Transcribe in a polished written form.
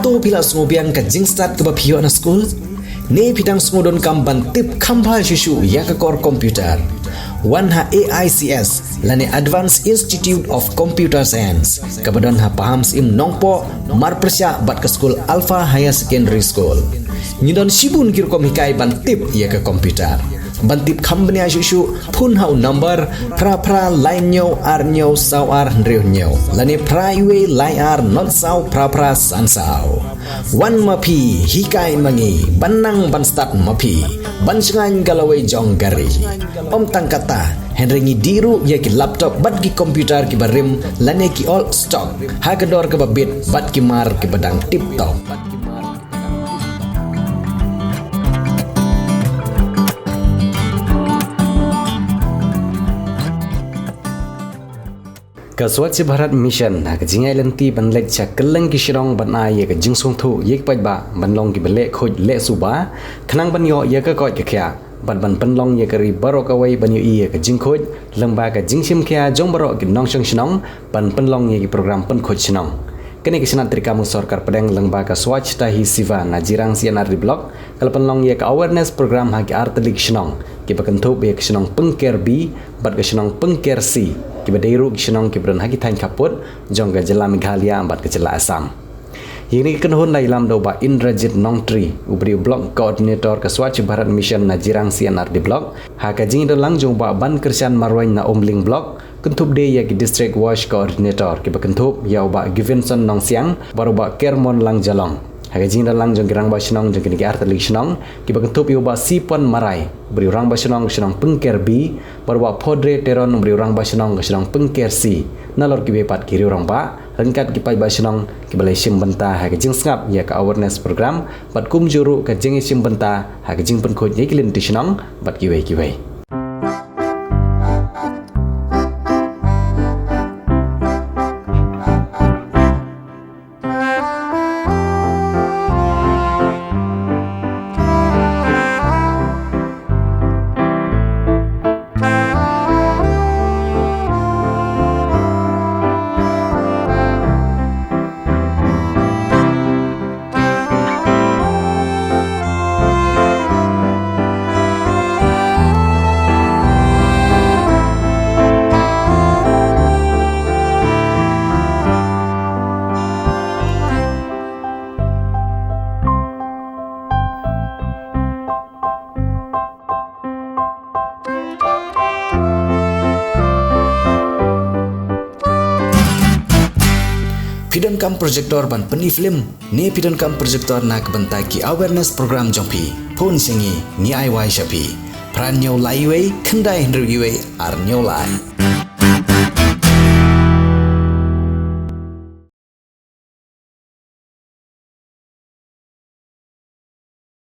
to pila sngewbha ka jingstart ke bapio na school ne pidang sngodon kam ban tip khambha shishu ya ka core computer wan ha AICS lane Advanced Institute of Computer Science kabadon ha paham sim Nongpoh marprsya bat ke school Alpha Higher Secondary School nyidon sibun kirkom hikai ban tip ya ka computer bantip khambnya shishu phun hau number pra line nyo ar nyo sau ar ndreu nyo lane praiwe line ar not sau pra san sau wan mapi hikai mangi banang ban start mapi ban sengan galawai jong gari om tangkata henrengi diru ya ki laptop bat ki computer ki barim lane ki all stock hagador ke babit bat ki mar ki badang tip top. Ka Swachh Bharat Mission ha ka Jingiaid Lynti ban lek cha keleng ki Shillong ban ai ye ka jingsung thu yek pai ba ban long ki bele Khuid le Suba khnang ban yo ye ka koi ka kya ban penlong ye ka ri baro ka wai ban yo ye ka jing Khuid lengba ka jingsim kya jong baro ki nong shang shnong ban penlong ye ki program pen Khuid shnong kene ki senat trika mu sarkar pedang lengba ka Swachh ta hi siva na Jirang C&Rd blog kal penlong ye ka awareness program ha ki artalik shnong ki bakantu be ka shnong Pyngker B bat ka shnong Pyngker C kiba deiru Shillong kibran hagi thain kaput jong ga jela Meghalaya ambat ke jela Assam yini kenhun lai lam do ba Indrajit Nongtri ubri blog coordinator ke Swachh Bharat Mission na Jirang C&Rd blog ha ka jing lang jong ba ban kersan marwain na omling blog kentup de ya ki district wash coordinator kiba kentup ya ba Givenson Nong Siang baru ba Kermon lang jalong ha ka jing lang jong girang ba Shillong jong ki artalik Shillong kiba kentup yo ba Sipon Marai beri orang Shillong Pyngker B baru ba Podre Teron beri orang Shillong Pyngker C nalor ki bepat kiri orang ba rengkat ki pai Shillong ki balai sim benta ha ka jing ngap ya ka awareness program bat kum juru ka jing sim benta ha ka jing pen Khuid ye ki Lynti Shillong bat ki wei pidon kam projector ban peni film ne pidon kam projector nak bentai ki awareness program jongpi phun singi ni ai wai shapi pran nyo lai wei khandai ndru wei ar nyo lai